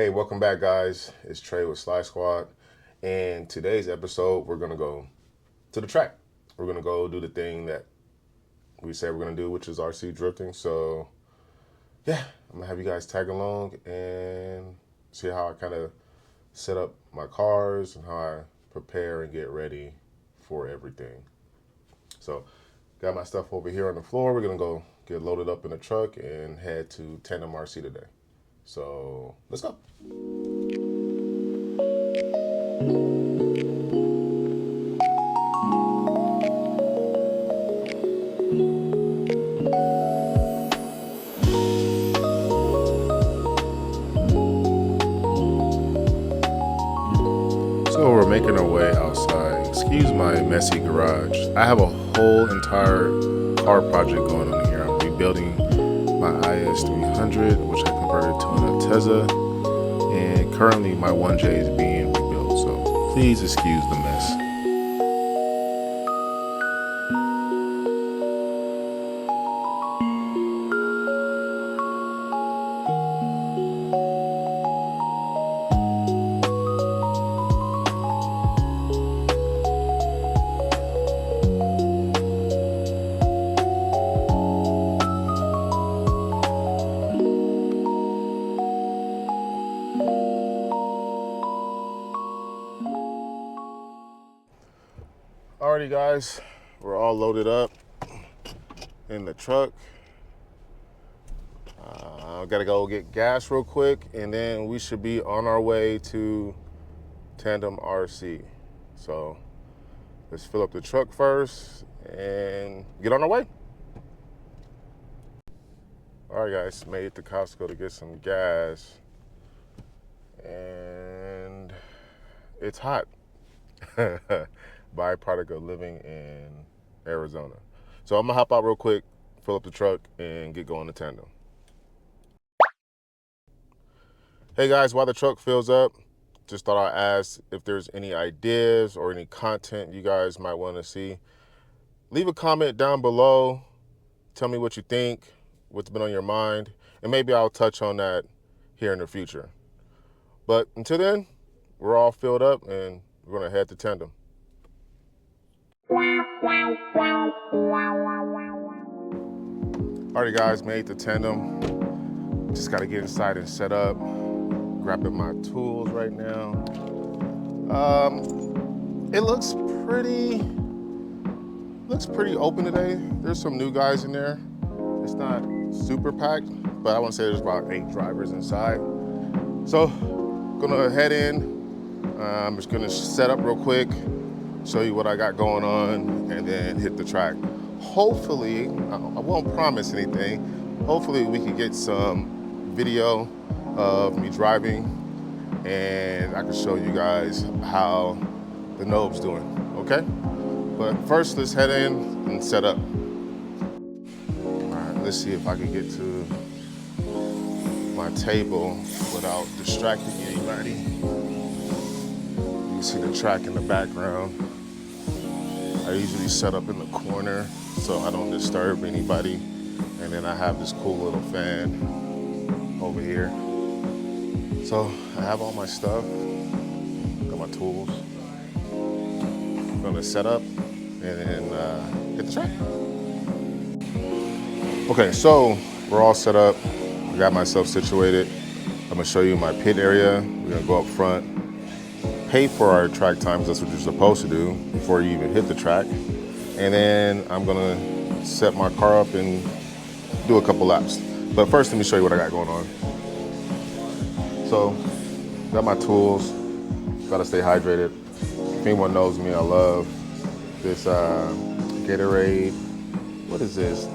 Hey, welcome back, guys. It's Trey with Sly Squad. And today's episode, we're going to go to the track. We're going to go do the thing that we said we're going to do, which is RC drifting. So, yeah, I'm going to have you guys tag along and see how I kind of set up my cars and how I prepare and get ready for everything. So, got my stuff over here on the floor. We're going to go get loaded up in the truck and head to Tandem Rc today. So, let's go. So we're making our way outside. Excuse my messy garage. I have a whole entire car project going on here. I'm rebuilding my IS300, which I converted to an Ateza, and currently my 1J is being rebuilt. So please excuse the mess. Alrighty, guys, we're all loaded up in the truck. Gotta go get gas real quick, and then we should be on our way to Tandem Rc. So let's fill up the truck first and get on our way. All right, guys, made it to Costco to get some gas, and it's hot. Byproduct of living in Arizona. So I'm gonna hop out real quick, fill up the truck, and get going to Tandem. Hey guys, while the truck fills up, just thought I'd ask if there's any ideas or any content you guys might want to see. Leave a comment down below. Tell me what you think, what's been on your mind, and maybe I'll touch on that here in the future. But until then, we're all filled up and we're gonna head to Tandem. Alrighty, guys, made the Tandem. Just gotta get inside and set up. Grabbing my tools right now. It looks pretty open today. There's some new guys in there. It's not super packed, but I want to say there's about 8 drivers inside. So, gonna head in. I'm just gonna set up real quick, show you what I got going on, and then hit the track. Hopefully, I won't promise anything. Hopefully we can get some video of me driving, and I can show you guys how the nobe's doing, okay? But first, let's head in and set up. All right, let's see if I can get to my table without distracting anybody. You can see the track in the background. I usually set up in the corner so I don't disturb anybody. And then I have this cool little fan over here. So I have all my stuff, got my tools. I'm gonna set up and then hit the track. Okay, so we're all set up. I got myself situated. I'm gonna show you my pit area. We're gonna go up front, pay for our track times. That's what you're supposed to do before you even hit the track. And then I'm gonna set my car up and do a couple laps. But first, let me show you what I got going on. So, got my tools, gotta stay hydrated. If anyone knows me, I love this Gatorade. What is this?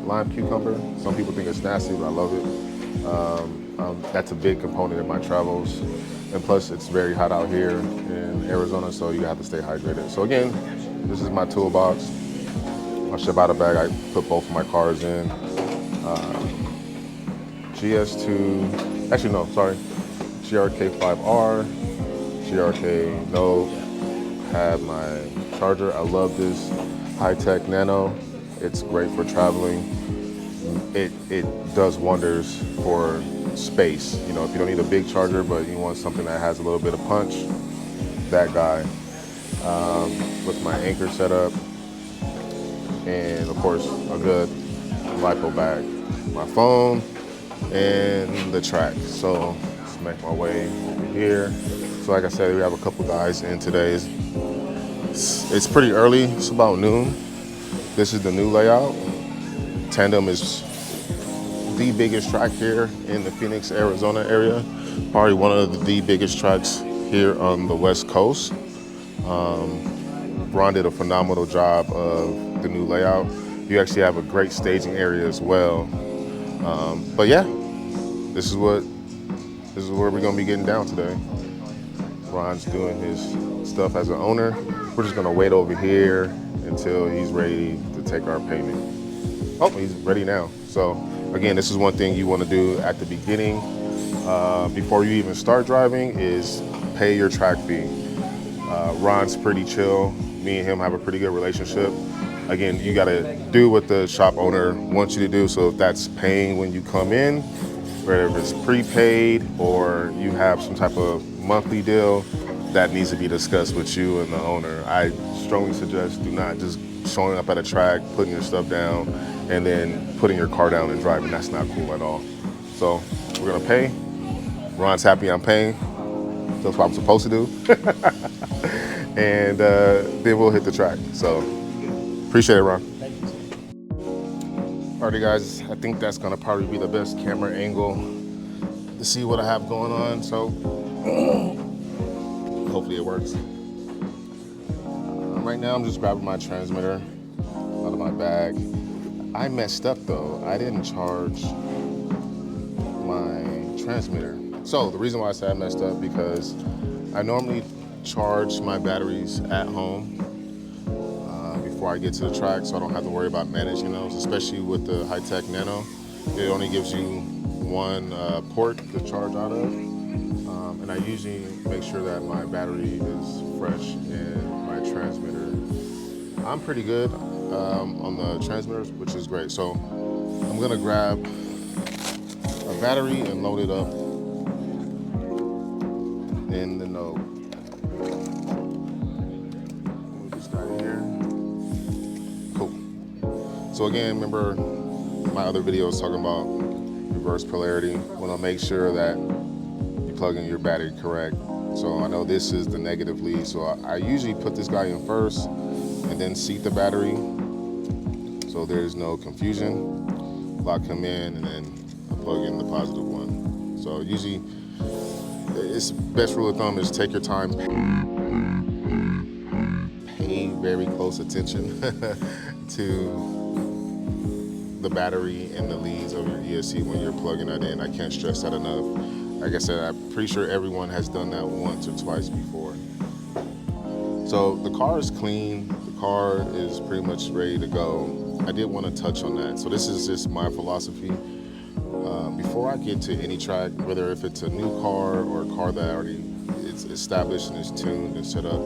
Lime cucumber. Some people think it's nasty, but I love it. That's a big component in my travels. And plus, it's very hot out here in Arizona, so you have to stay hydrated. So again, this is my toolbox. My Shibata bag, I put both of my cars in. GS2, actually no, sorry. GRK5R, GRK Note, have my charger. I love this high-tech Nano. It's great for traveling. It does wonders for space. You know, if you don't need a big charger, but you want something that has a little bit of punch, that guy. With my anchor setup, and of course a good LiPo bag, my phone, and the track. So let's make my way over here. So like I said, we have a couple guys in today. It's pretty early, it's about noon. This is the new layout. Tandem is the biggest track here in the Phoenix, Arizona area. Probably one of the biggest tracks here on the West Coast. Ron did a phenomenal job of the new layout. You actually have a great staging area as well. But yeah, this is where we're gonna be getting down today. Ron's doing his stuff as an owner. We're just gonna wait over here until he's ready to take our payment. Oh, he's ready now. So again, this is one thing you wanna do at the beginning, before you even start driving, is pay your track fee. Ron's pretty chill. Me and him have a pretty good relationship. Again, you gotta do what the shop owner wants you to do. So if that's paying when you come in, whether it's prepaid or you have some type of monthly deal, that needs to be discussed with you and the owner. I strongly suggest do not just showing up at a track, putting your stuff down, and then putting your car down and driving. That's not cool at all. So we're gonna pay. Ron's happy I'm paying. That's what I'm supposed to do. And then we'll hit the track. So appreciate it, Ron. Thank you. Alrighty guys, I think that's gonna probably be the best camera angle to see what I have going on. So hopefully it works. Right now I'm just grabbing my transmitter out of my bag. I messed up though. I didn't charge my transmitter. So the reason why I say I messed up, because I normally charge my batteries at home before I get to the track, so I don't have to worry about managing those, especially with the high-tech Nano. It only gives you one port to charge out of, and I usually make sure that my battery is fresh and my transmitter. I'm pretty good on the transmitters, which is great. So I'm gonna grab a battery and load it up in the node. Move this guy here. Cool. So again, remember my other video was talking about reverse polarity. Want to make sure that you plug in your battery correct. So I know this is the negative lead, so I usually put this guy in first and then seat the battery so there's no confusion. Lock him in and then I plug in the positive one. So usually, it's best rule of thumb is take your time, pay very close attention to the battery and the leads of your ESC when you're plugging that in. I can't stress that enough. Like I said, I'm pretty sure everyone has done that once or twice before. So the car is clean, the car is pretty much ready to go. I did want to touch on that. So this is just my philosophy. Before I get to any track, whether if it's a new car or a car that already is established and is tuned and set up,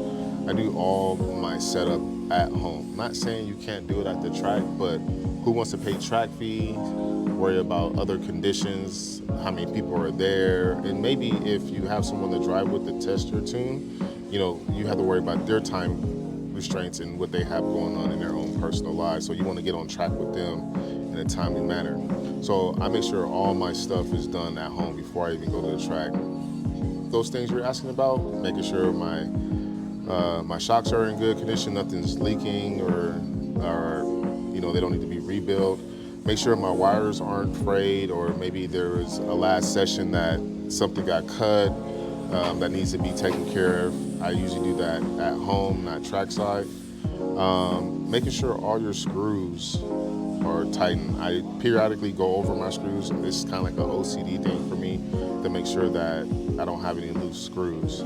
I do all my setup at home. Not saying you can't do it at the track, but who wants to pay track fees, worry about other conditions, how many people are there, and maybe if you have someone to drive with to test your tune, you know, you have to worry about their time restraints and what they have going on in their own personal lives. So you want to get on track with them in a timely manner. So I make sure all my stuff is done at home before I even go to the track. Those things you're asking about, making sure my shocks are in good condition, nothing's leaking or you know, they don't need to be rebuilt. Make sure my wires aren't frayed, or maybe there was a last session that something got cut that needs to be taken care of. I usually do that at home, not trackside. Making sure all your screws are tightened. I periodically go over my screws. This is kind of like an OCD thing for me to make sure that I don't have any loose screws.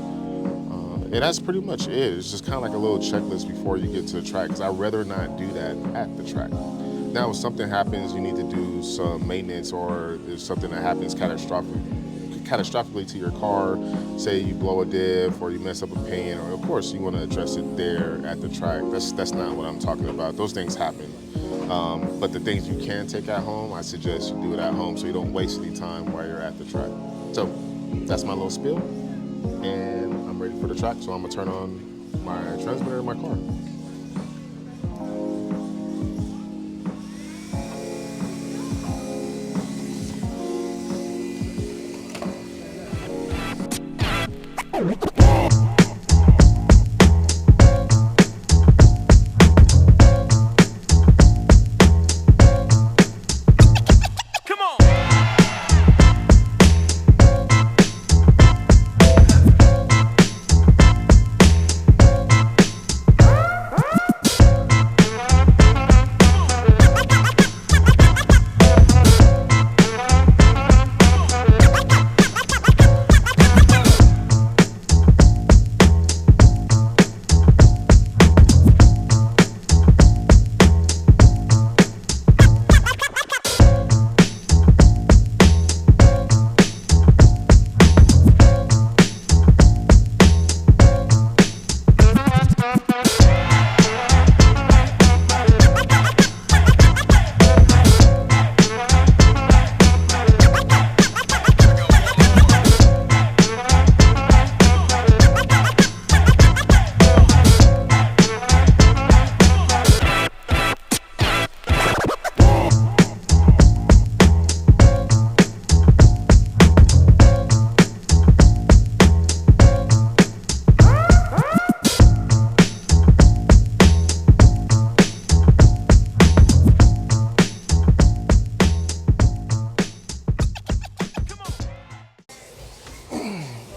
And that's pretty much it. It's just kind of like a little checklist before you get to the track, because I'd rather not do that at the track. Now, if something happens, you need to do some maintenance, or if something that happens catastrophically to your car, say you blow a diff or you mess up a pinion, or of course you want to address it there at the track. That's not what I'm talking about. Those things happen. But the things you can take at home, I suggest you do it at home so you don't waste any time while you're at the track. So that's my little spiel, and I'm ready for the track, so I'm gonna turn on my transmitter in my car.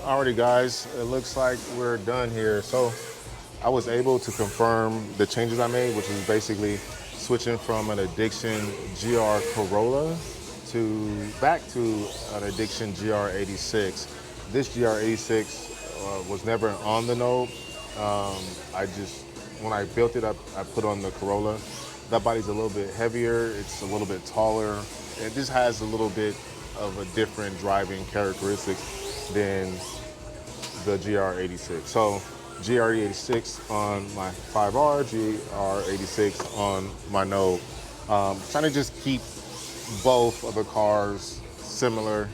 Alrighty guys, it looks like we're done here. So I was able to confirm the changes I made, which is basically switching from an Addiction GR Corolla back to an Addiction GR86. This GR86 was never on the Node. When I built it up, I put on the Corolla. That body's a little bit heavier, it's a little bit taller. It just has a little bit of a different driving characteristics than the GR86. So GR86 on my 5R, GR86 on my Node. Trying to just keep both of the cars similar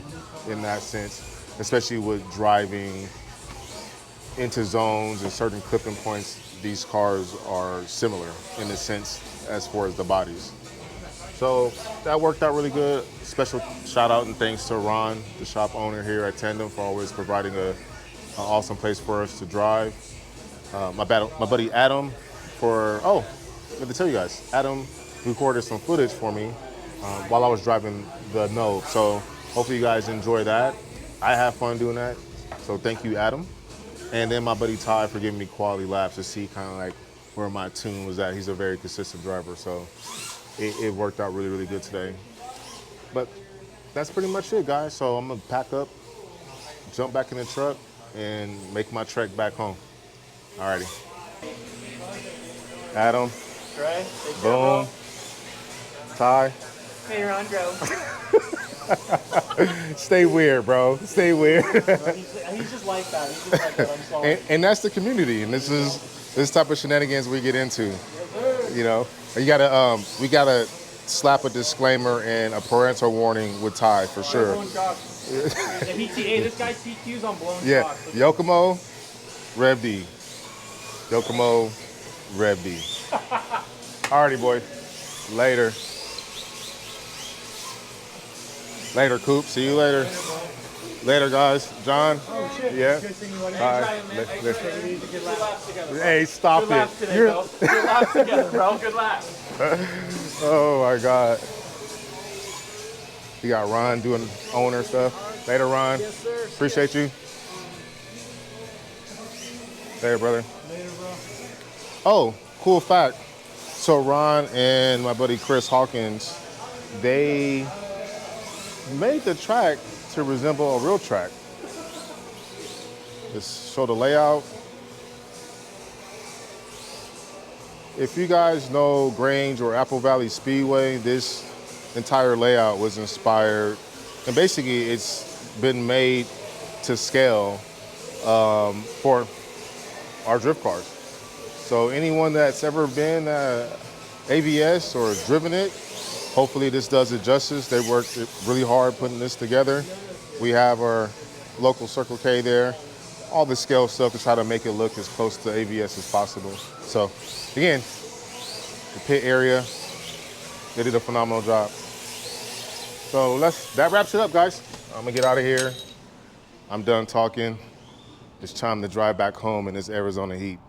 in that sense, especially with driving into zones and certain clipping points. These cars are similar in a sense as far as the bodies. So that worked out really good. Special shout out and thanks to Ron, the shop owner here at Tandem, for always providing an awesome place for us to drive. My buddy Adam I have to tell you guys, Adam recorded some footage for me while I was driving the Node. So hopefully you guys enjoy that. I have fun doing that. So thank you, Adam. And then my buddy Ty for giving me quality laps to see kind of like where my tune was at. He's a very consistent driver, so it worked out really, really good today. But that's pretty much it, guys. So I'm gonna pack up, jump back in the truck, and make my trek back home. Alrighty. Adam. Trey, Boom. Ty. Hey, Rondro. Stay weird, bro. Stay weird. He's just like that. He's just like that. I'm sorry. And that's the community, and this type of shenanigans we get into. You know, we gotta slap a disclaimer and a parental warning with Ty for sure. This guy TQ's on blown Yeah, shocks. Yokomo, Rev D. Yokomo, Rev D. Alrighty, boy. Later. Later, Coop. See you later. Later, guys. John. Oh, shit. Yeah. Good seeing you, buddy. Bye. Good laps together. Hey, stop Good it. laps today, bro. Good laps together, bro. Good laps. Oh my God. You got Ron doing owner stuff. Later, Ron. Yes, sir. Appreciate you. Later, brother. Later, bro. Oh, cool fact. So Ron and my buddy Chris Hawkins, they made the track to resemble a real track. Just show the layout. If you guys know Grange or Apple Valley Speedway, this entire layout was inspired, and basically it's been made to scale for our drift cars. So anyone that's ever been ABS or driven it, hopefully this does it justice. They worked really hard putting this together. We have our local Circle K there. All the scale stuff to try to make it look as close to ABS as possible. So again, the pit area, they did a phenomenal job. So that wraps it up, guys. I'm gonna get out of here. I'm done talking. It's time to drive back home in this Arizona heat.